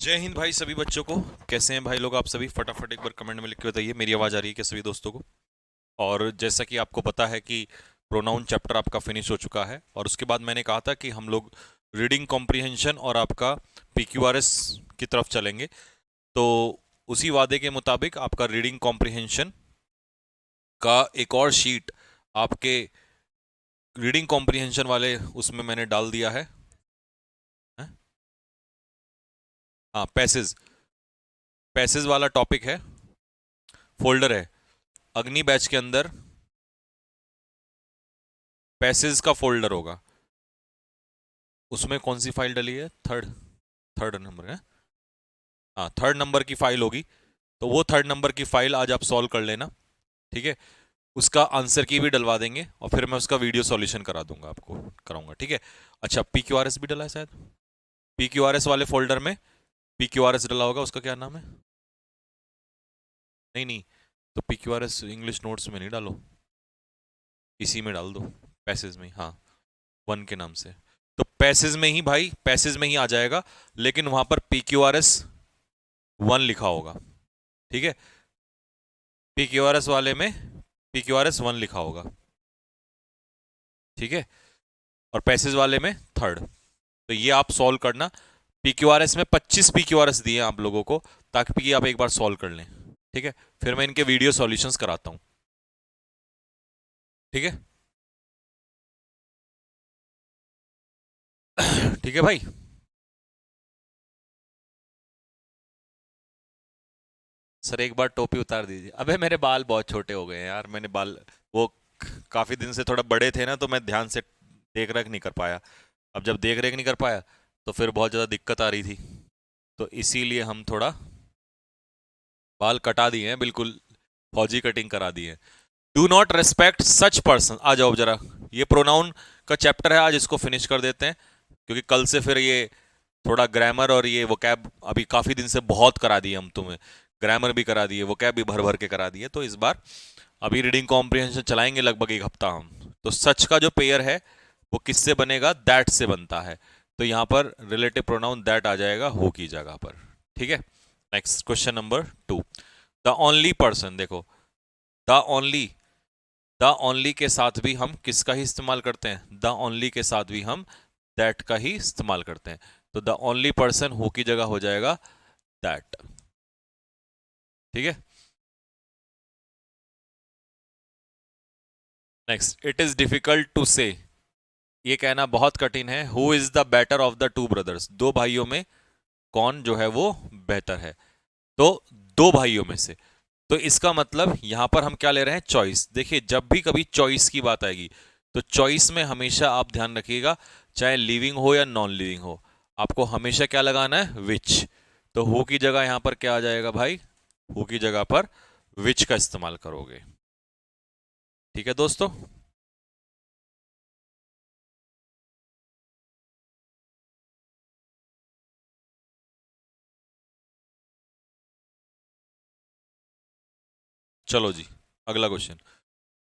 जय हिंद भाई सभी बच्चों को। कैसे हैं भाई लोग आप सभी? फटाफट एक बार कमेंट में लिख के बताइए मेरी आवाज़ आ रही है क्या सभी दोस्तों को। और जैसा कि आपको पता है कि प्रोनाउन चैप्टर आपका फिनिश हो चुका है और उसके बाद मैंने कहा था कि हम लोग रीडिंग कॉम्प्रिहेंशन और आपका पीक्यूआरएस की तरफ चलेंगे। तो उसी वादे के मुताबिक आपका रीडिंग कॉम्प्रिहेंशन का एक और शीट आपके रीडिंग कॉम्प्रिहेंशन वाले उसमें मैंने डाल दिया है। हैं? हाँ, पैसेज पैसेज वाला टॉपिक है, फोल्डर है अग्नि बैच के अंदर। पैसेज का फोल्डर होगा, उसमें कौन सी फाइल डली है? थर्ड थर्ड नंबर है। हाँ, थर्ड नंबर की फाइल होगी। तो वो थर्ड नंबर की फाइल आज आप सॉल्व कर लेना, ठीक है। उसका आंसर की भी डलवा देंगे और फिर मैं उसका वीडियो सॉल्यूशन करा दूंगा, आपको कराऊंगा, ठीक है। अच्छा, पीक्यूआरएस भी डला है शायद। पीक्यूआरएस वाले फोल्डर में पीक्यूआरएस डला होगा, उसका क्या नाम है? नहीं नहीं, तो पीक्यूआरएस इंग्लिश नोट्स में नहीं डालो, इसी में डाल दो, पैसेज में, हाँ, वन के नाम से। तो पैसेज में ही भाई, पैसेज में ही आ जाएगा, लेकिन वहां पर पीक्यूआरएस वन लिखा होगा, ठीक है। पीक्यूआरएस वाले में पीक्यूआरएस वन लिखा होगा, ठीक है। और पैसेज वाले में थर्ड। तो ये आप सॉल्व करना। पीक्यूआरएस में 25 पीक्यूआरएस दिए आप लोगों को, ताकि आप एक बार सॉल्व कर लें, ठीक है। फिर मैं इनके वीडियो सॉल्यूशंस कराता हूं, ठीक है। ठीक है भाई। सर एक बार टोपी उतार दीजिए। अबे मेरे बाल बहुत छोटे हो गए हैं यार, मैंने बाल वो काफी दिन से थोड़ा बड़े थे ना, तो मैं ध्यान से देख रेख नहीं कर पाया। अब जब देख रेख नहीं कर पाया तो फिर बहुत ज़्यादा दिक्कत आ रही थी, तो इसीलिए हम थोड़ा बाल कटा दिए हैं, बिल्कुल फौजी कटिंग करा दी है। Do not respect such person. आ जाओ जरा, ये प्रोनाउन का चैप्टर है, आज इसको फिनिश कर देते हैं, क्योंकि कल से फिर ये थोड़ा ग्रामर और ये वोकैब अभी काफ़ी दिन से बहुत करा दिए हम तुम्हें। ग्रामर भी करा दिए, वोकैब भी भर भर के करा दिए, तो इस बार अभी रीडिंग कॉम्प्रिहेंशन चलाएंगे लगभग एक हफ्ता हम। तो सच का जो पेयर है वो किससे बनेगा? दैट से बनता है। तो यहां पर रिलेटिव प्रोनाउन दैट आ जाएगा हु की जगह पर, ठीक है। Next question number 2। The only person, देखो, द ओनली, द ओनली के साथ भी हम किसका ही इस्तेमाल करते हैं? द ओनली के साथ भी हम दैट का ही इस्तेमाल करते हैं। तो द ओनली पर्सन हु की जगह हो जाएगा दैट, ठीक है। Next, it is difficult to say, ये कहना बहुत कठिन है, who is the better of the two brothers, दो भाइयों में कौन जो है वो बेहतर है? तो दो भाइयों में से। तो इसका मतलब यहां पर हम क्या ले रहे हैं? चॉइस। देखिए, जब भी कभी चॉइस की बात आएगी तो चॉइस में हमेशा आप ध्यान रखिएगा, चाहे लिविंग हो या नॉन लिविंग हो, आपको हमेशा क्या लगाना है? विच। तो हु की जगह यहां पर क्या आ जाएगा भाई? हु की जगह पर विच का इस्तेमाल करोगे, ठीक है दोस्तों। चलो जी, अगला question.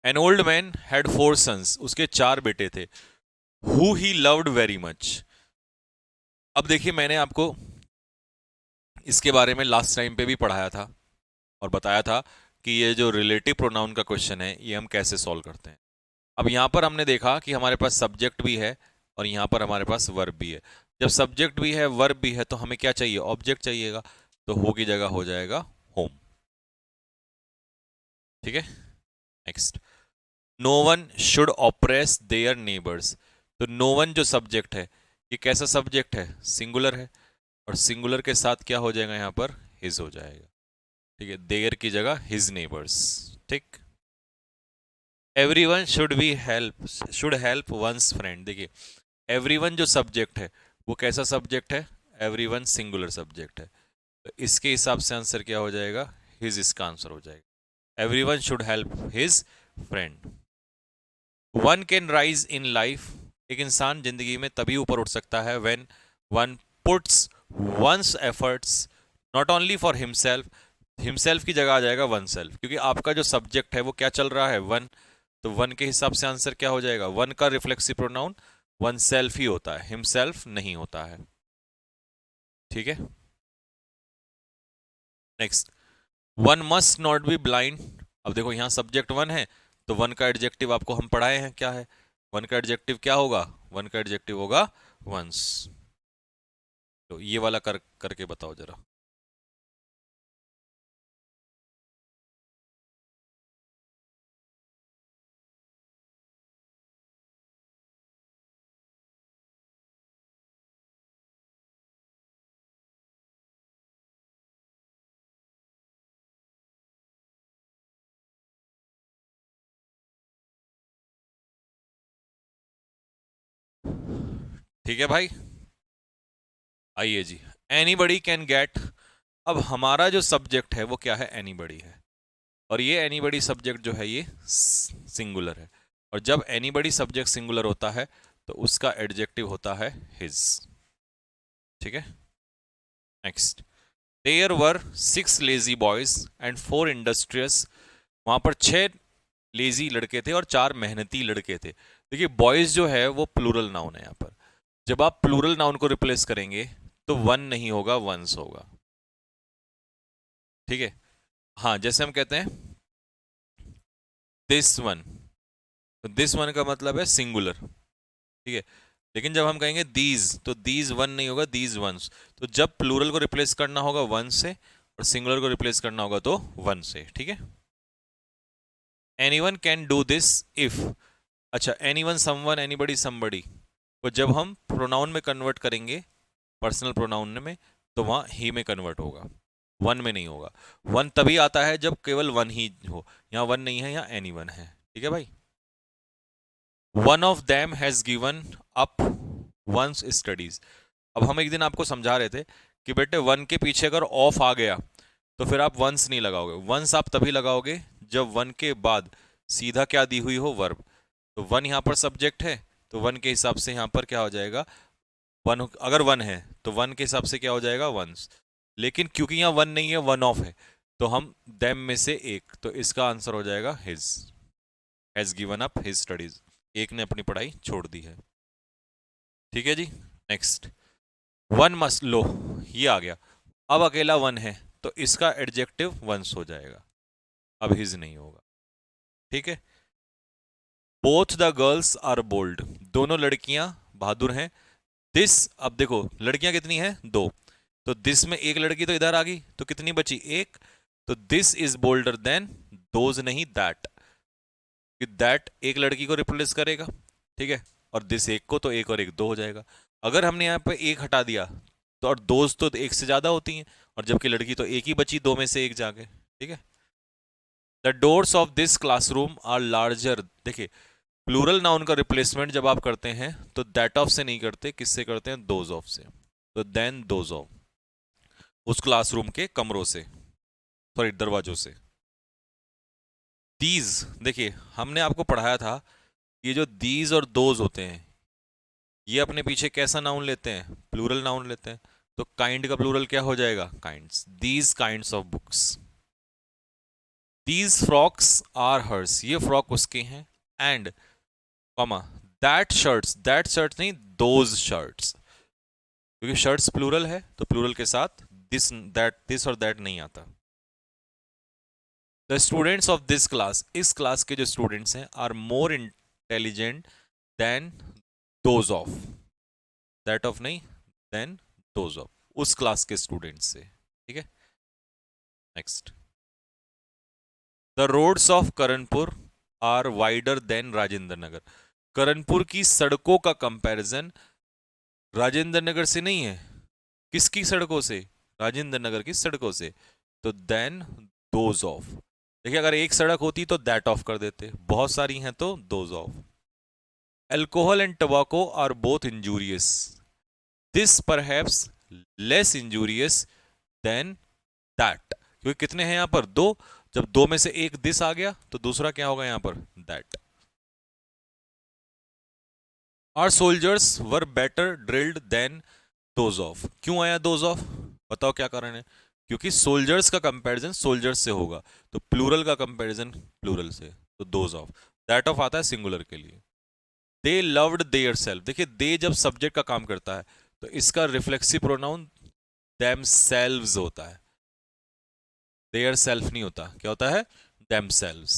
An old man had four sons, उसके चार बेटे थे, who he loved very much. अब देखिए, मैंने आपको इसके बारे में लास्ट टाइम पे भी पढ़ाया था और बताया था कि ये जो रिलेटिव प्रोनाउन का क्वेश्चन है ये हम कैसे सॉल्व करते हैं। अब यहां पर हमने देखा कि हमारे पास सब्जेक्ट भी है और यहां पर हमारे पास वर्ब भी है। जब सब्जेक्ट भी है, वर्ब भी है, तो हमें क्या चाहिए? ऑब्जेक्ट चाहिएगा। तो हो की जगह हो जाएगा होम, ठीक है। Next, no one should oppress their neighbours. तो नो वन जो सब्जेक्ट है, ये कैसा सब्जेक्ट है? सिंगुलर है, और सिंगुलर के साथ क्या हो जाएगा? यहां पर हिज हो जाएगा, ठीक है। देयर की जगह हिज नेबर्स, ठीक। Everyone should be help, should help one's friend. देखिए, एवरीवन जो सब्जेक्ट है वो कैसा सब्जेक्ट है? एवरीवन सिंगुलर सब्जेक्ट है, तो इसके हिसाब से आंसर क्या हो जाएगा? हिज, इसका आंसर हो जाएगा। Everyone should help his friend. One can rise in life, एक इंसान जिंदगी में तभी ऊपर उठ सकता है when one puts one's efforts not only for himself. Himself की जगह आ जाएगा वन सेल्फ, क्योंकि आपका जो सब्जेक्ट है वो क्या चल रहा है? वन। तो वन के हिसाब से आंसर क्या हो जाएगा? वन का रिफ्लेक्सिव प्रोनाउन वन सेल्फ ही होता है, हिमसेल्फ नहीं होता है, ठीक है। Next, one must not be blind. अब देखो यहाँ सब्जेक्ट वन है, तो वन का एडजेक्टिव आपको हम पढ़ाए हैं क्या है, वन का एडजेक्टिव क्या होगा, वन का एडजेक्टिव होगा वंस। तो ये वाला करके बताओ जरा। ठीक है भाई, आइए जी, एनीबडी कैन गेट। अब हमारा जो सब्जेक्ट है वो क्या है, एनीबडी है, और ये एनीबडी सब्जेक्ट जो है ये सिंगुलर है, और जब एनीबडी सब्जेक्ट सिंगुलर होता है तो उसका एडजेक्टिव होता है हिज। ठीक है, next, there were 6 lazy boys and 4 industrious. वहां पर 6 लेजी लड़के थे और 4 मेहनती लड़के थे। देखिए बॉयज जो है वो प्लूरल नाउन है, यहाँ पर जब आप प्लूरल नाउन को रिप्लेस करेंगे तो वन नहीं होगा, वंस होगा। ठीक है, हाँ जैसे हम कहते हैं दिस वन, तो दिस वन का मतलब है सिंगुलर। ठीक है, लेकिन जब हम कहेंगे दीज, तो दीज वन नहीं होगा, दीज वंस। तो जब प्लूरल को रिप्लेस करना होगा वन से और सिंगुलर को रिप्लेस करना होगा तो वन से। ठीक है, anyone can do this if. अच्छा, एनीवन, समवन, एनीबडी, समबडी को जब हम प्रोनाउन में कन्वर्ट करेंगे, पर्सनल प्रोनाउन में, तो वहां ही में कन्वर्ट होगा, वन में नहीं होगा। वन तभी आता है जब केवल वन ही हो, यहाँ वन नहीं है, यहाँ एनी वन है। ठीक है भाई, one of them has given up one's studies. अब हम एक दिन आपको समझा रहे थे कि बेटे वन के पीछे अगर ऑफ आ गया तो फिर आप वंस नहीं लगाओगे, वंस आप तभी लगाओगे जब वन के बाद सीधा क्या दी हुई हो, वर्ब। तो वन यहाँ पर सब्जेक्ट है, तो वन के हिसाब से यहाँ पर क्या हो जाएगा, वन, अगर वन है तो वन के हिसाब से क्या हो जाएगा, वंस। लेकिन क्योंकि यहाँ वन नहीं है, वन ऑफ है, तो हम देम में से एक, तो इसका आंसर हो जाएगा his, has given up his studies, एक ने अपनी पढ़ाई छोड़ दी है। ठीक है जी, नेक्स्ट, वन मस्ट, लो ये आ गया, अब अकेला वन है तो इसका एडजेक्टिव वंस हो जाएगा, अब हिज नहीं होगा। ठीक है, both the girls are bold, दोनों लड़कियां बहादुर हैं। दिस, अब देखो लड़कियां कितनी हैं, दो, तो दिस में एक लड़की तो इधर आ गई, तो कितनी बची, एक। तो this is bolder than those, नहीं दैट, कि दैट एक लड़की को रिप्लेस करेगा। ठीक है, और दिस एक को, तो एक और एक दो हो जाएगा। अगर हमने यहाँ पे एक हटा दिया तो, और दोज तो एक से ज्यादा होती हैं, और जबकि लड़की तो एक ही बची, दो में से एक जाके। ठीक है, the doors of this classroom are larger. देखिए प्लूरल नाउन का रिप्लेसमेंट जब आप करते हैं तो दैट ऑफ से नहीं करते, किससे करते हैं, दोज ऑफ से। तो देन दोज ऑफ, उस क्लासरूम के कमरों से, सॉरी दरवाजों से। दीज, देखिए हमने आपको पढ़ाया था, ये जो दीज और दोज होते हैं ये अपने पीछे कैसा नाउन लेते हैं, प्लूरल नाउन लेते हैं। तो काइंड का प्लूरल क्या हो जाएगा, kinds, these kinds of books. These frocks are hers, ये फ्रॉक उसके हैं। And comma, that shirts, that shirts नहीं, दोज शर्ट्स, क्योंकि शर्ट्स प्लूरल है तो प्लूरल के साथ दिस, दैट, दिस और दैट नहीं आता। The students of this class, इस क्लास के जो स्टूडेंट्स हैं, are more intelligent than those of, that of नहीं, देन दोज ऑफ, उस क्लास के स्टूडेंट्स से। ठीक है, next, the roads of Karanpur are wider than Rajendra Nagar. Karanpur की सड़कों का कंपैरिजन राजेंद्र नगर से नहीं है, किसकी सड़कों से, राजेंद्र नगर की सड़कों से। तो देन दोज ऑफ, देखिए अगर एक सड़क होती तो दैट ऑफ कर देते, बहुत सारी हैं तो those of. Alcohol and tobacco are both injurious, this perhaps less injurious than that, क्योंकि कितने हैं यहां पर, दो, जब दो में से एक दिस आ गया तो दूसरा क्या होगा यहां पर, that. Are soldiers were better drilled than those of, क्यों आया दोज ऑफ, बताओ क्या कारण है, क्योंकि सोल्जर्स का कंपैरिजन सोल्जर्स से होगा, तो प्लूरल का कंपैरिजन प्लूरल से, तो दोज ऑफ। दैट ऑफ आता है सिंगुलर के लिए। दे लव्ड देयर सेल्फ, देखिए दे जब सब्जेक्ट का काम करता है तो इसका रिफ्लेक्सिव प्रोनाउन देम सेल्व्स होता है, देयर सेल्फ नहीं होता, क्या होता है? themselves.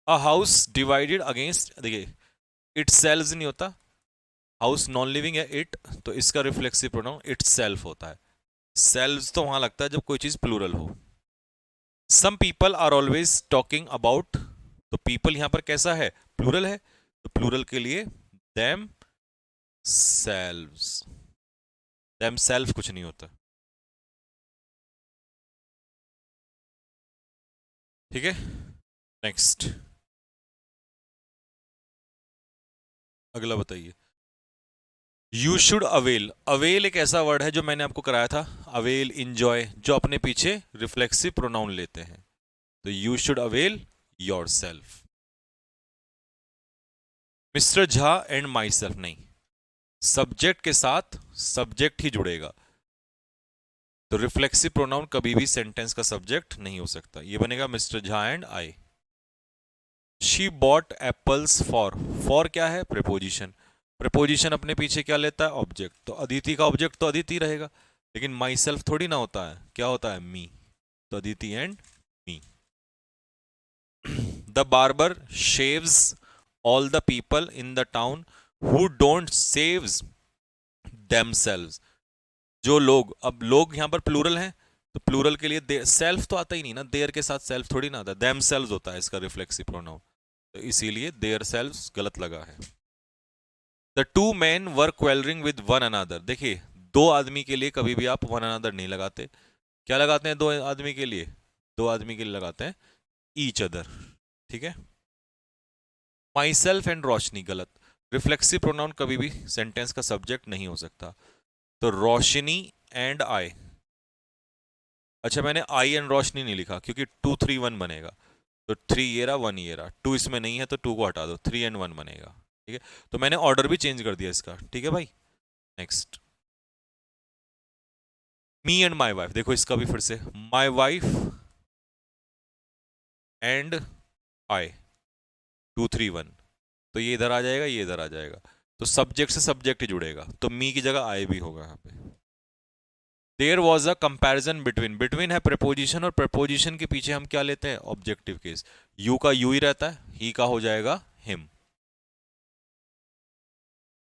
A house divided against, देखिए इट सेल्स नहीं होता, हाउस नॉन लिविंग है इट, तो इसका रिफ्लेक्सिव प्रोनाउन इट सेल्फ होता है। सेल्व्स तो वहां लगता है जब कोई चीज प्लूरल हो। Some people are always talking about, तो पीपल यहां पर कैसा है? प्लूरल है, तो प्लूरल के लिए देम सेल्व्स। देम सेल्फ कुछ नहीं होता, ठीक है। नेक्स्ट, अगला बताइए। यू शुड अवेल, अवेल एक ऐसा वर्ड है जो मैंने आपको कराया था, अवेल, इंजॉय, जो अपने पीछे रिफ्लेक्सिव प्रोनाउन लेते हैं। तो you should avail your self. Mister Jha and my self, नहीं, सब्जेक्ट के साथ सब्जेक्ट ही जुड़ेगा, तो रिफ्लेक्सिव प्रोनाउन कभी भी सेंटेंस का सब्जेक्ट नहीं हो सकता। ये बनेगा mister Jha and I. She bought apples for क्या है? प्रेपोजिशन। प्रेपोजिशन अपने पीछे क्या लेता है? ऑब्जेक्ट। तो अदिति का ऑब्जेक्ट तो अदिति रहेगा, लेकिन माई सेल्फ थोड़ी ना होता है, क्या होता है? मी। तो Aditi and me. The barber shaves all the people in the town who don't saves themselves। जो लोग, अब लोग यहां पर प्लूरल हैं, तो प्लूरल के लिए सेल्फ तो आता ही नहीं ना, देयर के साथ सेल्फ थोड़ी ना आता, themselves होता है इसका रिफ्लेक्सिव प्रोनाउन, तो इसीलिए देयर सेल्व्स गलत लगा है। The two man were quarrelling with one another, देखिए दो आदमी के लिए कभी भी आप वन अनदर नहीं लगाते, क्या लगाते हैं? दो आदमी के लिए, दो आदमी के लिए लगाते हैं ईच अदर, ठीक है। माई सेल्फ एंड रोशनी, गलत, रिफ्लेक्सिव प्रोनाउन कभी भी सेंटेंस का सब्जेक्ट नहीं हो सकता। तो रोशनी एंड आई, अच्छा मैंने आई एंड रोशनी नहीं लिखा क्योंकि 2 3 1 बनेगा, तो 3 ये रहा 1 ये रहा, 2 इसमें नहीं है तो 2 को हटा दो, 3 एंड 1 बनेगा, ठीक है। तो मैंने ऑर्डर भी चेंज कर दिया इसका, ठीक है भाई। Next, me and my wife, देखो इसका भी फिर से माई वाइफ एंड आई, 2 3 1, तो ये इधर आ जाएगा, ये इधर आ जाएगा, तो सब्जेक्ट से सब्जेक्ट ही जुड़ेगा, तो मी की जगह आई भी होगा यहाँ पे। There was a comparison between, between है प्रपोजिशन, और प्रपोजिशन के पीछे हम क्या लेते हैं? ऑब्जेक्टिव केस, यू का यू ही रहता है, ही का हो जाएगा him.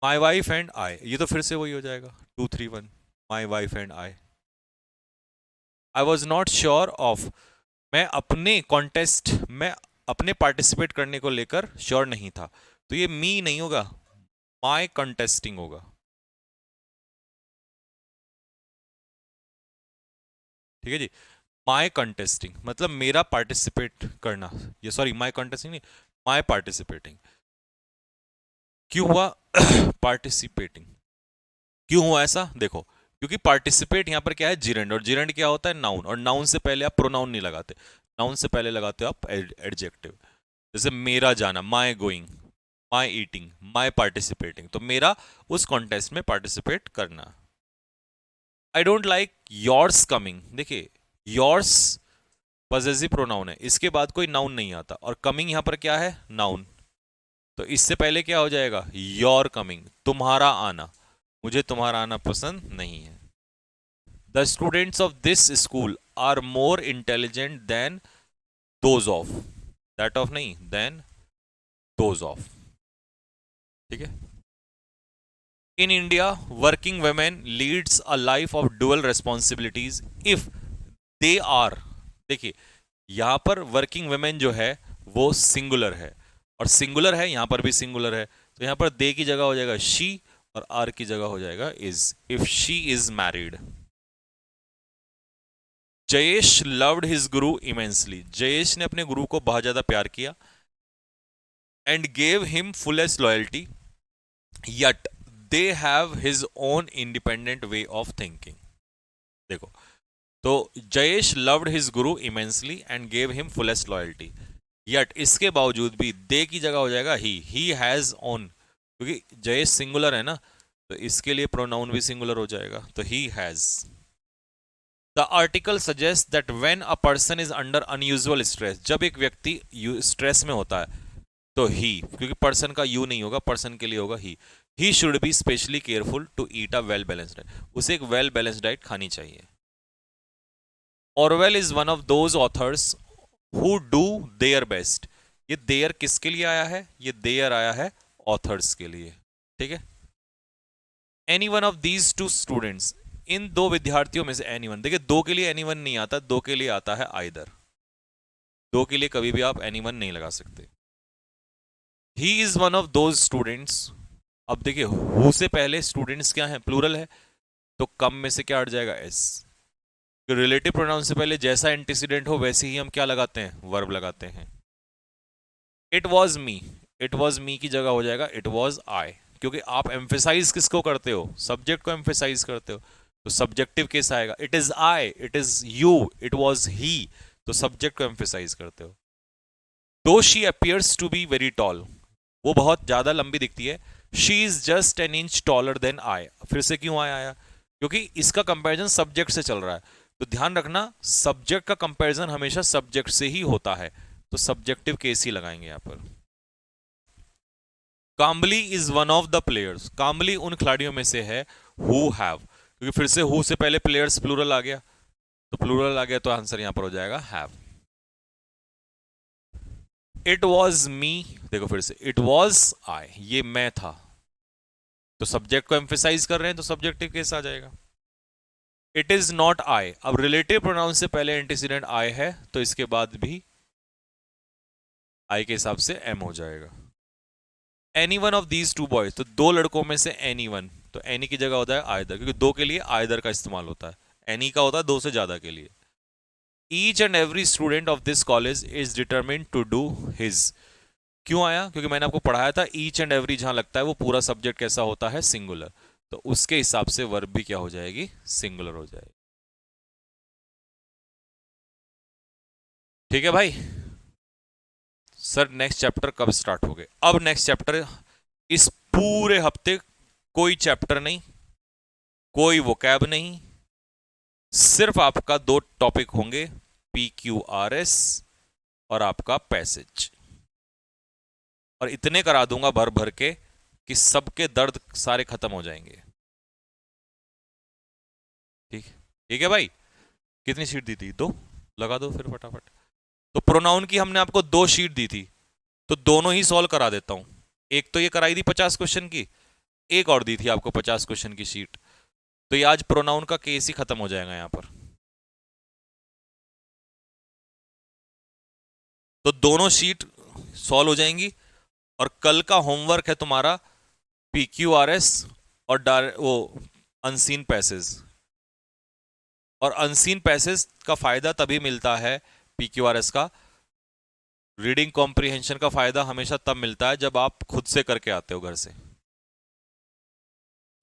My wife and I, ये तो फिर से वही हो जाएगा 2 3 1, माई wife and I. I was not sure of, मैं अपने कॉन्टेस्ट में अपने पार्टिसिपेट करने को लेकर श्योर नहीं था, तो ये मी नहीं होगा, माई कंटेस्टिंग होगा, ठीक है जी। माई कंटेस्टिंग मतलब मेरा पार्टिसिपेट करना, ये सॉरी माई कंटेस्टिंग नहीं, माई पार्टिसिपेटिंग। क्यों हुआ पार्टिसिपेटिंग? क्यों हुआ ऐसा? देखो, क्योंकि पार्टिसिपेट यहां पर क्या है? जिरेंड, और जिरेंड क्या होता है? नाउन, और नाउन से पहले आप प्रोनाउन नहीं लगाते, नाउन से पहले लगाते हो आप एडजेक्टिव। जैसे मेरा जाना, माई गोइंग, माई ईटिंग, माई पार्टिसिपेटिंग, तो मेरा उस कॉन्टेस्ट में पार्टिसिपेट करना। I don't like yours coming, देखिए योर्स पजेसिव प्रोनाउन है, इसके बाद कोई नाउन नहीं आता, और कमिंग यहां पर क्या है? नाउन, तो इससे पहले क्या हो जाएगा? योर कमिंग, तुम्हारा आना, मुझे तुम्हारा आना पसंद नहीं है। The students of this school are more intelligent than those of, that of नहीं, देन दोज ऑफ, ठीक है। In India working women leads a life of dual responsibilities if they are, देखिए यहां पर वर्किंग वुमेन जो है वो singular है, और सिंगुलर है, यहां पर भी सिंगुलर है, तो यहां पर दे की जगह हो जाएगा शी, और आर की जगह हो जाएगा is, if she is married. Jayesh loved his Guru immensely, Jayesh ने अपने गुरु को बहुत ज्यादा प्यार किया, and gave him fullest loyalty, yet they have his own independent way of thinking. देखो, तो Jayesh loved his Guru immensely and gave him fullest loyalty, yet इसके बावजूद भी दे की जगह हो जाएगा ही हैज ओन, क्योंकि जयेश सिंगुलर है ना, तो इसके लिए प्रोनाउन भी सिंगुलर हो जाएगा, तो he has. The article suggest that when a person is under unusual stress, जब एक व्यक्ति स्ट्रेस में होता है, तो ही, क्योंकि पर्सन का यू नहीं होगा, पर्सन के लिए होगा he should be specially careful to eat a well balanced diet, उसे एक वेल बैलेंस्ड डाइट खानी चाहिए। Orwell is one of those authors who do their best. ये देयर किसके लिए आया है? ये देयर आया है ऑथर्स के लिए, ठीक है। Any one of these two students, इन दो विद्यार्थियों में से एनी वन, देखिए दो के लिए एनी वन नहीं आता, दो के लिए आता है आइदर। दो के लिए कभी भी आप एनी वन नहीं लगा सकते। He is one of those students, अब देखिए हु से पहले स्टूडेंट्स क्या है, प्लूरल है, तो कम में से क्या हट जाएगा? एस। रिलेटिव प्रोनाउन से पहले जैसा एंटीसीडेंट हो वैसे ही हम क्या लगाते हैं? वर्ब लगाते हैं। It was me, it was me की जगह हो जाएगा इट वॉज आई, क्योंकि आप एम्फेसाइज किसको करते हो? सब्जेक्ट को एम्फेसाइज करते हो, तो सब्जेक्टिव केस आएगा। It is I, it is you, it was he, तो सब्जेक्ट को एम्फेसाइज करते हो। Though she appears to be very tall, वो बहुत ज्यादा लंबी दिखती है। She is just an inch taller than I, फिर से क्यों आया? क्योंकि इसका कंपैरिजन सब्जेक्ट से चल रहा है, तो ध्यान रखना सब्जेक्ट का कंपैरिजन हमेशा सब्जेक्ट से ही होता है, तो सब्जेक्टिव केस ही लगाएंगे यहां पर। Kambli is one of the players, Kambli उन खिलाड़ियों में से है हु हैव, क्योंकि फिर से हु से पहले प्लेयर्स प्लूरल आ गया, तो प्लूरल आ गया तो आंसर यहां पर हो जाएगा हैव। इट वॉज मी, देखो फिर से इट वॉज आई, ये मैं था, तो सब्जेक्ट को एम्फेसाइज कर रहे हैं तो सब्जेक्टिव केस आ जाएगा। इट इज नॉट आई, अब रिलेटिव प्रोनाउन से पहले एंटीसीडेंट आई है तो इसके बाद भी आई के हिसाब से एम हो जाएगा। Any one of these to boys, तो दो लड़कों में से एनी वन, तो एनी की जगह होता है आइदर, क्योंकि दो के लिए आइदर का इस्तेमाल होता है, एनी का होता है दो से ज्यादा के लिए। Each and every student of this college is determined to do his, क्यों आया? क्योंकि मैंने आपको पढ़ाया था ईच एंड एवरी जहां लगता है वो पूरा सब्जेक्ट कैसा होता है? सिंगुलर, तो उसके हिसाब से वर्ब भी क्या हो जाएगी? सिंगुलर हो जाएगी। ठीक है भाई। सर नेक्स्ट चैप्टर कब स्टार्ट हो गए? अब नेक्स्ट चैप्टर, इस पूरे हफ्ते कोई चैप्टर नहीं, कोई वोकैब नहीं, सिर्फ आपका दो टॉपिक होंगे, पी क्यू आर एस और आपका पैसेज, और इतने करा दूंगा भर भर के कि सबके दर्द सारे खत्म हो जाएंगे। ठीक, ठीक है भाई। कितनी शीट दी थी? दो, लगा दो फिर फटाफट। तो प्रोनाउन की हमने आपको दो शीट दी थी, तो दोनों ही सॉल्व करा देता हूं। एक तो ये कराई थी 50 क्वेश्चन की, एक और दी थी आपको 50 क्वेश्चन की शीट, तो ये आज प्रोनाउन का केस ही खत्म हो जाएगा यहां पर। तो दोनों शीट सॉल्व हो जाएंगी, और कल का होमवर्क है तुम्हारा पी क्यू आर एस और वो अनसीन पैसेज। और अनसीन पैसेज का फायदा तभी मिलता है, पी क्यू आर एस का रीडिंग कॉम्प्रिहेंशन का फायदा हमेशा तब मिलता है जब आप खुद से करके आते हो घर से,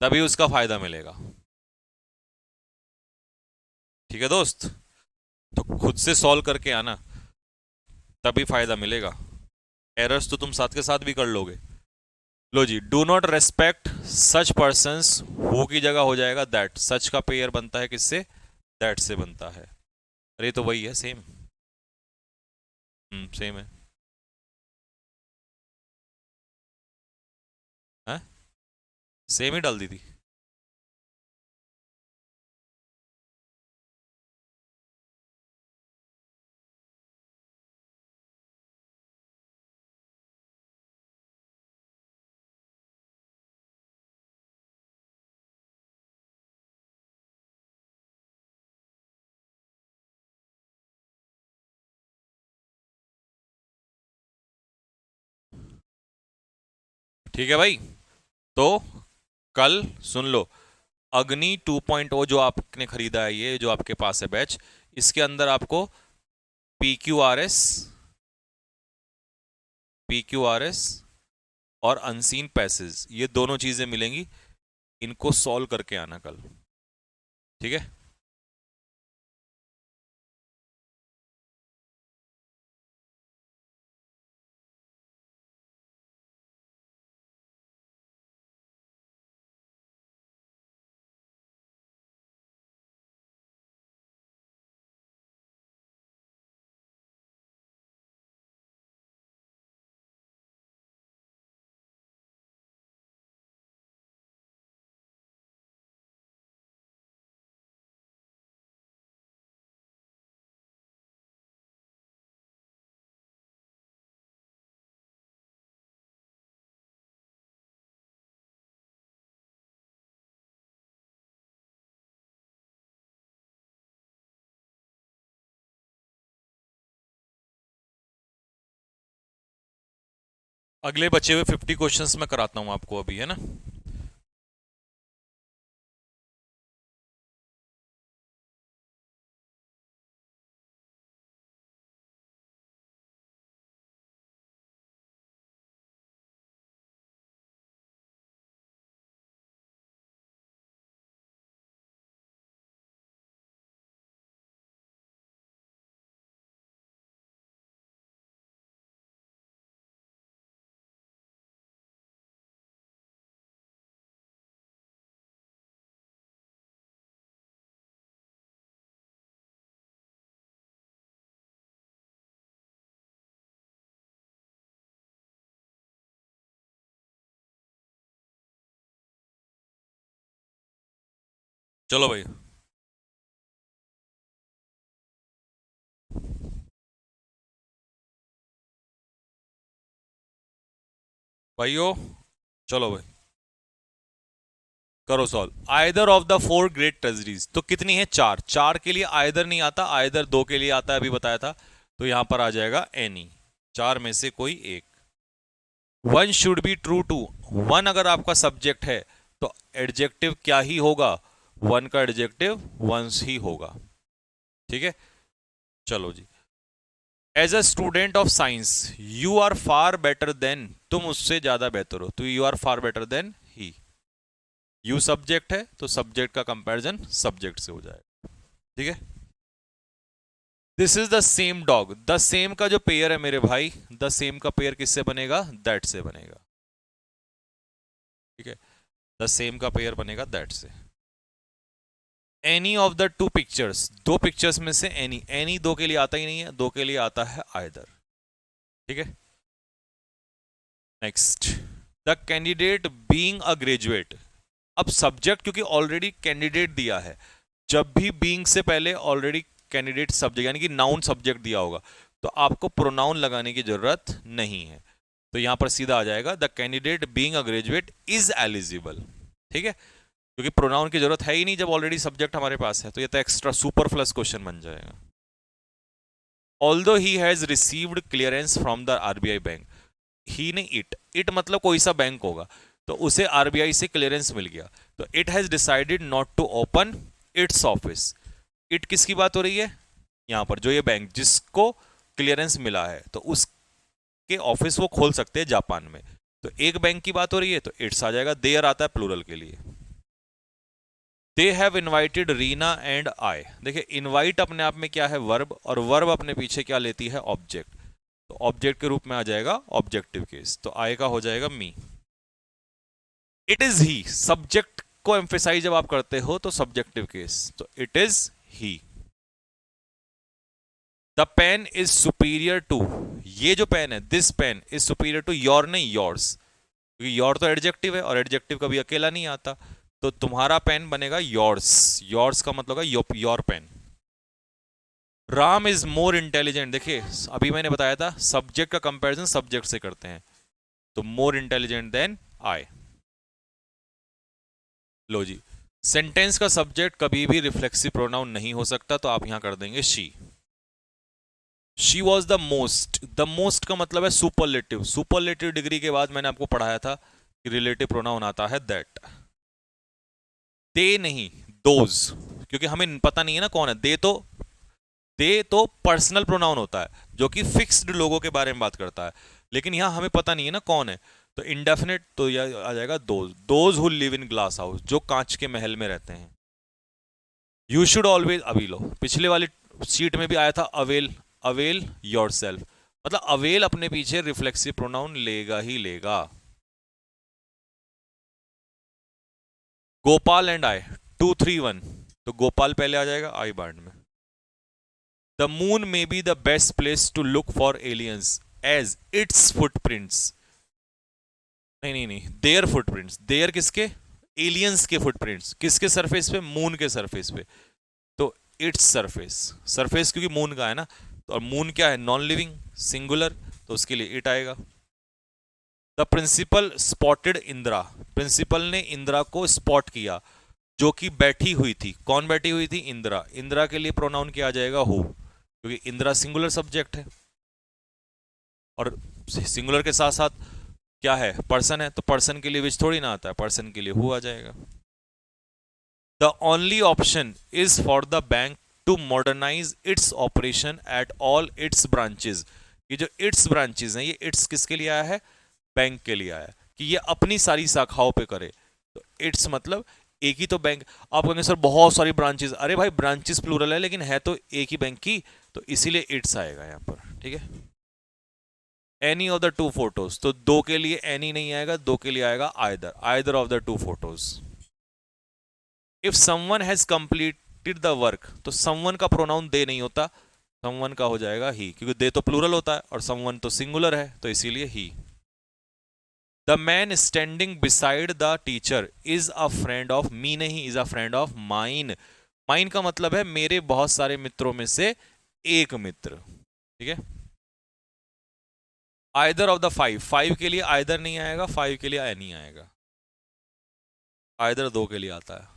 तभी उसका फायदा मिलेगा। ठीक है दोस्त, तो खुद से सॉल्व करके आना, तभी फायदा मिलेगा। एरर्स तो तुम साथ के साथ भी कर लोगे। लो जी, do not respect such persons, who की जगह हो जाएगा दैट, सच का पेयर बनता है किससे? दैट से बनता है। अरे तो वही है, सेम। सेम है। हाँ? सेम ही डाल दी थी। ठीक है भाई, तो कल सुन लो, अग्नि 2.0 जो आपने खरीदा है, ये जो आपके पास है बैच, इसके अंदर आपको P Q R S, P Q R S और अनसीन पैसेज, ये दोनों चीजें मिलेंगी, इनको सॉल्व करके आना कल। ठीक है। अगले बचे हुए 50 क्वेश्चंस मैं कराता हूं आपको अभी, है ना। चलो भाई। भाइयों, चलो भाई, करो solve. Either of the four great treasuries, तो कितनी है? चार। चार के लिए आइदर नहीं आता, आइदर दो के लिए आता है, अभी बताया था। तो यहां पर आ जाएगा एनी, चार में से कोई एक। One should be true to, one अगर आपका सब्जेक्ट है तो एडजेक्टिव क्या ही होगा? वन का एडजेक्टिव वंस ही होगा। ठीक है, चलो जी। As a student of science you are far better than, तुम उससे ज्यादा बेहतर हो, तो you are far better than he. You subject है तो सब्जेक्ट का कंपैरिजन सब्जेक्ट से हो जाएगा। ठीक है। This is the same dog, the same का जो पेयर है मेरे भाई, द सेम का पेयर किससे बनेगा? दैट से बनेगा। ठीक है, द सेम का पेयर बनेगा दैट से। Any of the to pictures, दो पिक्चर्स में से एनी, एनी दो के लिए आता ही नहीं है, दो के लिए आता है आइदर। ठीक है, next. The candidate being a graduate, अब सब्जेक्ट क्योंकि ऑलरेडी कैंडिडेट दिया है, जब भी बीइंग से पहले ऑलरेडी कैंडिडेट सब्जेक्ट यानी कि नाउन सब्जेक्ट दिया होगा तो आपको प्रोनाउन लगाने की जरूरत नहीं है। तो यहां पर सीधा आ जाएगा the candidate being a graduate is eligible. ठीक है, क्योंकि प्रोनाउन की जरूरत है ही नहीं जब ऑलरेडी सब्जेक्ट हमारे पास है, तो ये तो एक्स्ट्रा सुपरफ्लस क्वेश्चन बन जाएगा। Although he has received clearance from the RBI bank, he ने इट, इट मतलब कोई सा बैंक होगा, तो उसे आरबीआई से क्लियरेंस मिल गया, तो it has decided not to open its office. It किसकी बात हो रही है? यहां पर जो ये बैंक जिसको क्लियरेंस मिला है तो उसके ऑफिस वो खोल सकते हैं जापान में, तो एक बैंक की बात हो रही है तो इट्स आ जाएगा, देयर आता है प्लूरल के लिए। They have invited Reena and I, देखिए इनवाइट अपने आप में क्या है? वर्ब, और वर्ब अपने पीछे क्या लेती है? ऑब्जेक्ट, तो ऑब्जेक्ट के रूप में आ जाएगा ऑब्जेक्टिव केस, तो आई का हो जाएगा me. It is he, subject को एम्फेसाइज जब आप करते हो तो सब्जेक्टिव केस, तो it is he. The pen is superior to, ये जो पेन है this pen is superior to your, नहीं योर्स, क्योंकि योर तो एडजेक्टिव है और एडजेक्टिव कभी अकेला नहीं आता, तो तुम्हारा पेन बनेगा योर्स, योर्स का मतलब है your pen. Ram is more intelligent, देखिए अभी मैंने बताया था सब्जेक्ट का कंपैरिजन सब्जेक्ट से करते हैं, तो मोर इंटेलिजेंट देन आई। लो जी, सेंटेंस का सब्जेक्ट कभी भी रिफ्लेक्सिव प्रोनाउन नहीं हो सकता, तो आप यहां कर देंगे she. She was the most, the most का मतलब है सुपरलेटिव, सुपरलेटिव डिग्री के बाद मैंने आपको पढ़ाया था कि रिलेटिव प्रोनाउन आता है दैट। दे नहीं, दोज, क्योंकि हमें पता नहीं है ना कौन है दे, तो दे तो पर्सनल प्रोनाउन होता है जो कि फिक्स्ड लोगों के बारे में बात करता है, लेकिन यहां हमें पता नहीं है ना कौन है, तो इंडेफिनिट, तो यह आ जाएगा those, those who live in glass house, जो कांच के महल में रहते हैं। यू शुड ऑलवेज, अभी लो पिछले वाली शीट में भी आया था अवेल, अवेल योर सेल्फ, मतलब अवेल अपने पीछे रिफ्लेक्सिव प्रोनाउन लेगा ही लेगा। गोपाल एंड आई, 2 3 1, तो गोपाल पहले आ जाएगा आई बाड में। The moon may be the best place to look for aliens as its footprints, नहीं नहीं नहीं, देयर फुटप्रिंट्स, देयर किसके? एलियंस के फुटप्रिंट्स, किसके सरफेस पे? मून के सरफेस पे, तो इट्स सरफेस, सरफेस क्योंकि मून का है ना, तो और मून क्या है? नॉन लिविंग सिंगुलर, तो उसके लिए इट आएगा। The principal spotted Indira, principal ने इंदिरा को स्पॉट किया जो कि बैठी हुई थी, कौन बैठी हुई थी? इंदिरा, इंदिरा के लिए प्रोनाउन क्या आ जाएगा? हु, क्योंकि इंदिरा सिंगुलर सब्जेक्ट है, और सिंगुलर के साथ साथ क्या है, पर्सन है, तो पर्सन के लिए विच थोड़ी ना आता है, पर्सन के लिए हु आ जाएगा। The only option is for the bank to modernize its operation at all its branches. ये जो इट्स ब्रांचेस हैं, ये इट्स किसके लिए आया है, बैंक के लिए आया है, कि ये अपनी सारी शाखाओं पे करे। तो इट्स मतलब एक ही तो बैंक। आप कहेंगे सर बहुत सारी ब्रांचेस, अरे भाई ब्रांचेस प्लूरल है लेकिन है तो एक ही बैंक की, तो इसीलिए इट्स आएगा यहां पर, ठीक है। Any of the to photos, तो दो के लिए एनी नहीं आएगा, दो के लिए आएगा either, either of the to photos. If someone has completed the work, तो समवन का प्रोनाउन दे नहीं होता, समवन का हो जाएगा ही, क्योंकि दे तो प्लूरल होता है और समवन तो सिंगुलर है, तो इसीलिए he. The man standing beside the teacher is a friend of me, नहीं, is a friend of mine. Mine का मतलब है मेरे बहुत सारे मित्रों में से एक मित्र, ठीक है। Either of the five, five के लिए आइदर नहीं आएगा, फाइव के लिए एनी आएगा, आइदर दो के लिए आता है।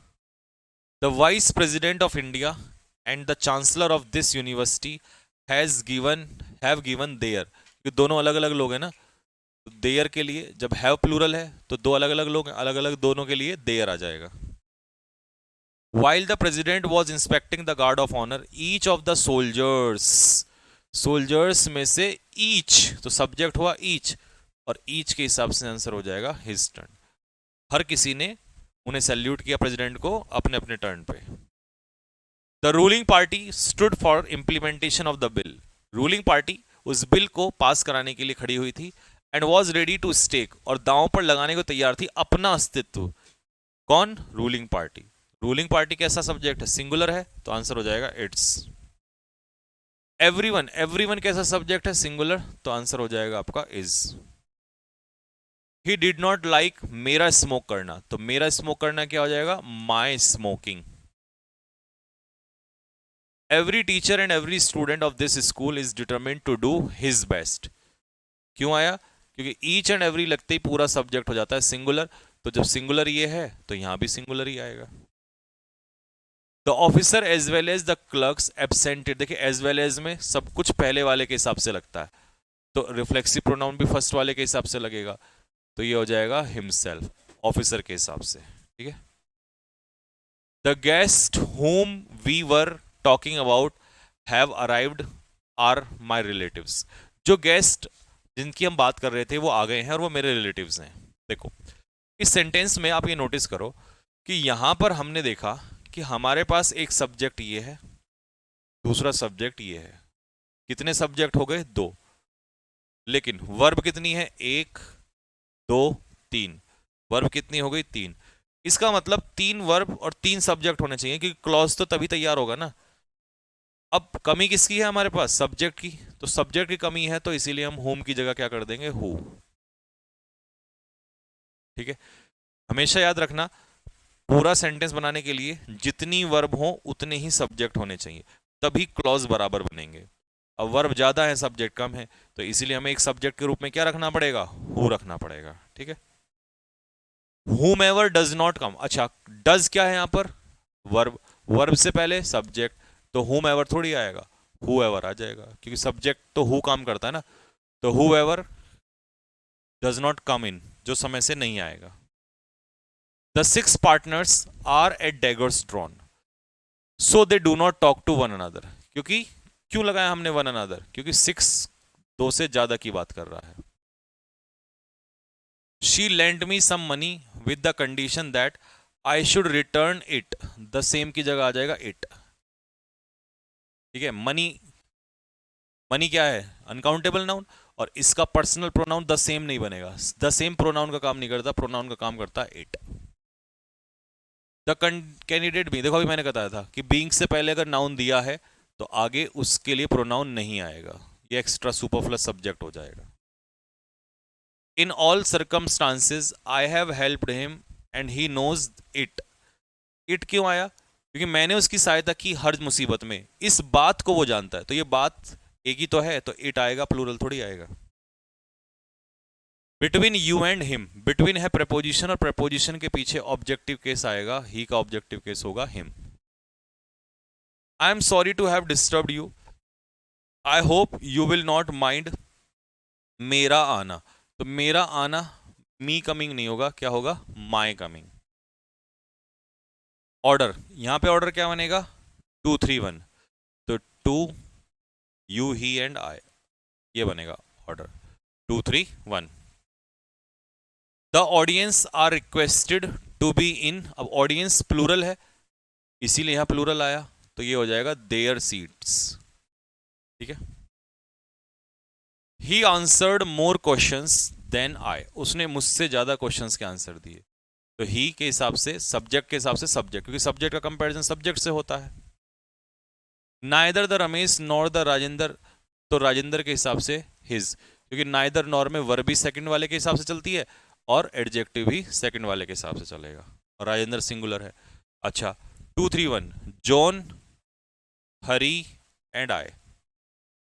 The vice president of India and the chancellor of this university have given their, ये दोनों अलग अलग लोग हैं ना, देयर के लिए जब हैव प्लूरल है तो दो अलग अलग लोग हैं, अलग अलग दोनों के लिए देयर आ जाएगा। While the president was inspecting the guard of honor, each of the soldiers, soldiers में से each, तो सब्जेक्ट हुआ each, और each के हिसाब से आंसर हो जाएगा his turn। हर किसी ने उन्हें सैल्यूट किया प्रेसिडेंट को अपने अपने टर्न पे। The ruling party stood for implementation of the bill, ruling party उस बिल को पास कराने के लिए खड़ी हुई थी। And was ready to stake, और दांव पर लगाने को तैयार थी अपना अस्तित्व। कौन, रूलिंग पार्टी। रूलिंग पार्टी कैसा सब्जेक्ट है, सिंगुलर है, तो आंसर हो जाएगा इट्स। एवरीवन, एवरीवन कैसा सब्जेक्ट है, सिंगुलर, तो आंसर हो जाएगा आपका is. He did not like मेरा स्मोक करना, तो मेरा स्मोक करना क्या हो जाएगा, my smoking. Every teacher and every student of this school is determined to do his best. क्यों आया, क्योंकि ईच एंड एवरी लगते ही पूरा सब्जेक्ट हो जाता है सिंगुलर, तो जब सिंगुलर ये है तो यहां भी सिंगुलर ही आएगा। The officer as well as the clerks absented, देखिए एज वेल एज में सब कुछ पहले वाले के हिसाब से लगता है, तो रिफ्लेक्सिव प्रोनाउन भी फर्स्ट वाले के हिसाब से लगेगा, तो ये हो जाएगा हिमसेल्फ, ऑफिसर के हिसाब से, ठीक है। The guest home we were talking about have arrived are my relatives, जो गेस्ट जिनकी हम बात कर रहे थे वो आ गए हैं और वो मेरे रिलेटिव्स हैं। देखो इस सेंटेंस में आप ये नोटिस करो कि यहां पर हमने देखा कि हमारे पास एक सब्जेक्ट ये है, दूसरा सब्जेक्ट ये है, कितने सब्जेक्ट हो गए, दो, लेकिन वर्ब कितनी है, एक, दो, तीन, वर्ब कितनी हो गई, तीन। इसका मतलब तीन वर्ब और तीन सब्जेक्ट होने चाहिए, क्योंकि क्लॉज तो तभी तैयार होगा ना। अब कमी किसकी है हमारे पास, सब्जेक्ट की, तो सब्जेक्ट की कमी है, तो इसीलिए हम होम की जगह क्या कर देंगे, हु, ठीक है। हमेशा याद रखना पूरा सेंटेंस बनाने के लिए जितनी वर्ब हो उतने ही सब्जेक्ट होने चाहिए, तभी क्लॉज बराबर बनेंगे। अब वर्ब ज्यादा है सब्जेक्ट कम है, तो इसीलिए हमें एक सब्जेक्ट के रूप में क्या रखना पड़ेगा, हु रखना पड़ेगा, ठीक है। whomever डज नॉट कम, अच्छा डज क्या है यहां पर, वर्ब, वर्ब से पहले सब्जेक्ट, तो whomever थोड़ी आएगा, whoever आ जाएगा, क्योंकि सब्जेक्ट तो हु काम करता है ना, तो whoever does not come in, जो समय से नहीं आएगा। The six partners are at daggers drawn, so they do not talk to one another, क्योंकि क्यों लगाया हमने वन अनदर, क्योंकि सिक्स दो से ज्यादा की बात कर रहा है। She lent me some money with the condition that I should return it, the same की जगह आ जाएगा इट, ठीक है। मनी, मनी क्या है, अनकाउंटेबल नाउन, और इसका पर्सनल प्रोनाउन द सेम नहीं बनेगा, द सेम प्रोनाउन का काम नहीं करता, प्रोनाउन का काम करता है इट। द कैंडिडेट भी, देखो अभी मैंने बताया था कि बीइंग से पहले अगर नाउन दिया है तो आगे उसके लिए प्रोनाउन नहीं आएगा, ये एक्स्ट्रा सुपरफ्लस सब्जेक्ट हो जाएगा। In all circumstances I have helped him and he knows it, it क्यों आया, क्योंकि मैंने उसकी सहायता की हर मुसीबत में, इस बात को वो जानता है, तो ये बात एक ही तो है, तो इट आएगा, प्लूरल थोड़ी आएगा। Between you and him, between है प्रपोजिशन, और प्रपोजिशन के पीछे ऑब्जेक्टिव केस आएगा, ही का ऑब्जेक्टिव केस होगा him. I am sorry to have disturbed you, I hope you will not mind मेरा आना, तो मेरा आना, मी कमिंग नहीं होगा, क्या होगा, माई कमिंग। ऑर्डर, यहां पे ऑर्डर क्या बनेगा, 2 3 1, तो 2 यू ही एंड आई, ये बनेगा order 2 3 1। The audience are requested to be in, अब ऑडियंस प्लूरल है इसीलिए यहां प्लूरल आया, तो ये हो जाएगा देयर सीट्स, ठीक है। He answered more questions than I, उसने मुझसे ज्यादा क्वेश्चंस के आंसर दिए, तो ही के हिसाब से सब्जेक्ट के हिसाब से सब्जेक्ट, क्योंकि सब्जेक्ट का कंपैरिजन सब्जेक्ट से होता है। Neither the Ramesh nor the Rajendra, तो राजेंद्र के हिसाब से हिज, क्योंकि नाइदर नॉर में वर्ब भी सेकंड वाले के हिसाब से चलती है और एडजेक्टिव भी सेकंड वाले के हिसाब से चलेगा, और राजेंद्र सिंगुलर है। अच्छा 2 3 1, जॉन, हरी एंड आई,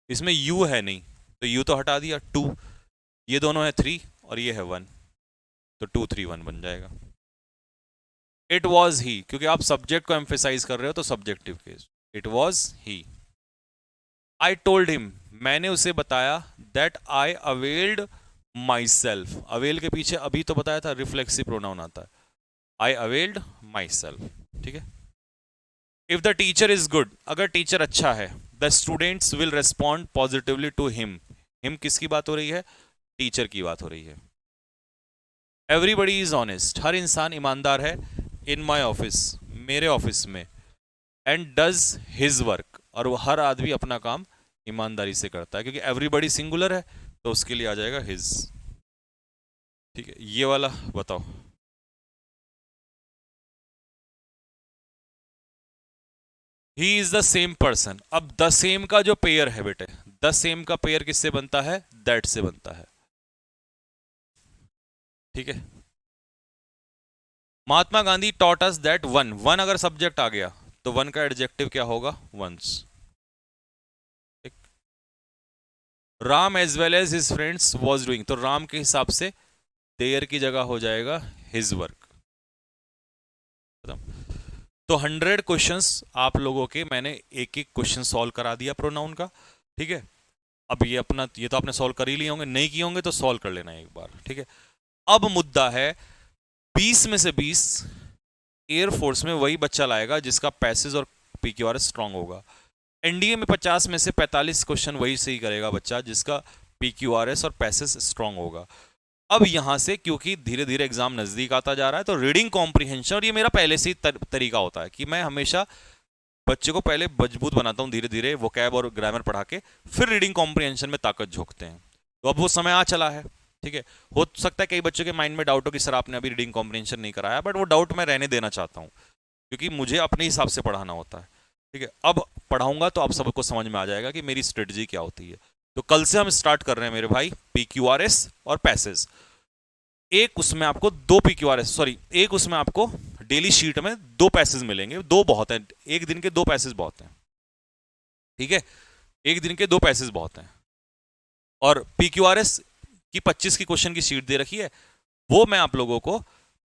इसमें यू है नहीं तो यू तो हटा दिया, 2, ये दोनों है 3 और ये है 1, तो 2 3 1 बन जाएगा। इट वॉज ही, क्योंकि आप सब्जेक्ट को एम्फेसाइज कर रहे हो तो subjective case, it was he. I told him, मैंने उसे बताया, that I availed my self, avail के पीछे अभी तो बताया था रिफ्लेक्सिव प्रोनाउन आता है, आई अवेल्ड माई सेल्फ, ठीक है। If the teacher is good, अगर टीचर अच्छा है, the students will respond positively to him, him किसकी बात हो रही है, टीचर की बात हो रही है। एवरीबडी इज ऑनेस्ट, हर इंसान ईमानदार है, इन माई ऑफिस, मेरे ऑफिस में, एंड डज हिज वर्क, और वो हर आदमी अपना काम ईमानदारी से करता है, क्योंकि एवरीबडी सिंगुलर है तो उसके लिए आ जाएगा हिज, ठीक है। ये वाला बताओ, he is the same person, अब द सेम का जो पेयर है बेटे, द सेम का पेयर किससे बनता है, दैट से बनता है, ठीक है। Mahatma Gandhi taught us that one, one अगर सब्जेक्ट आ गया तो वन का एडजेक्टिव क्या होगा, ones. Ram as well as his friends was doing, तो राम के हिसाब से देयर की जगह हो जाएगा हिज वर्क। तो 100 क्वेश्चंस आप लोगों के मैंने एक एक क्वेश्चन सॉल्व करा दिया प्रोनाउन का, ठीक है। अब ये अपना, ये तो आपने सॉल्व कर ही लिए होंगे, नहीं किए होंगे तो सॉल्व कर लेना एक बार, ठीक है। अब मुद्दा है 20 में से 20 एयरफोर्स में वही बच्चा लाएगा जिसका पैसेज और पीक्यूआरएस स्ट्रांग होगा, एनडीए में 50 में से 45 क्वेश्चन वही सही करेगा बच्चा जिसका पीक्यूआरएस और पैसेज स्ट्रांग होगा। अब यहां से क्योंकि धीरे धीरे एग्जाम नजदीक आता जा रहा है तो रीडिंग कॉम्प्रिहेंशन, और ये मेरा पहले से ही तरीका होता है कि मैं हमेशा बच्चे को पहले मजबूत बनाता हूं, धीरे धीरे वोकैब और ग्रामर पढ़ा के फिर रीडिंग कॉम्प्रिहेंशन में ताकत झोंकते हैं। तो अब वो समय आ चला है, ठीक है। हो सकता है कई बच्चों के माइंड में डाउट हो कि सर आपने अभी रीडिंग कॉम्प्रिहेंशन नहीं कराया, बट वो डाउट मैं रहने देना चाहता हूं क्योंकि मुझे अपने हिसाब से पढ़ाना होता है, ठीक है। अब पढ़ाऊंगा तो आप सबको समझ में आ जाएगा कि मेरी स्ट्रेटजी क्या होती है। तो कल से हम स्टार्ट कर रहे हैं मेरे भाई, पीक्यूआरएस और पैसेज। एक उसमें आपको 2 पीक्यूआरएस, सॉरी एक उसमें आपको डेली शीट में 2 पैसेज मिलेंगे, 2 बहुत हैं, एक दिन के 2 पैसेज बहुत हैं, ठीक है। एक दिन के 2 पैसेज बहुत हैं, और पीक्यूआरएस की 25 की क्वेश्चन की शीट दे रखी है, वो मैं आप लोगों को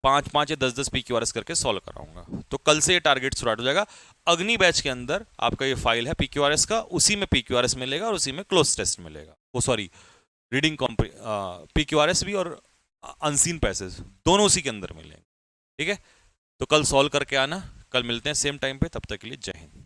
5 5 या 10 10 पीक्यूआरएस करके सॉल्व कराऊंगा। तो कल से ये टारगेट स्टार्ट हो जाएगा। अग्नि बैच के अंदर आपका ये फाइल है पीक्यूआरएस का, उसी में पीक्यूआरएस मिलेगा और उसी में क्लोज टेस्ट मिलेगा, वो सॉरी रीडिंग पीक्यूआरएस भी और अनसीन पैसेज दोनों उसी के अंदर मिलेंगे, ठीक है। तो कल सॉल्व करके आना, कल मिलते हैं सेम टाइम पे, तब तक के लिए जय हिंद।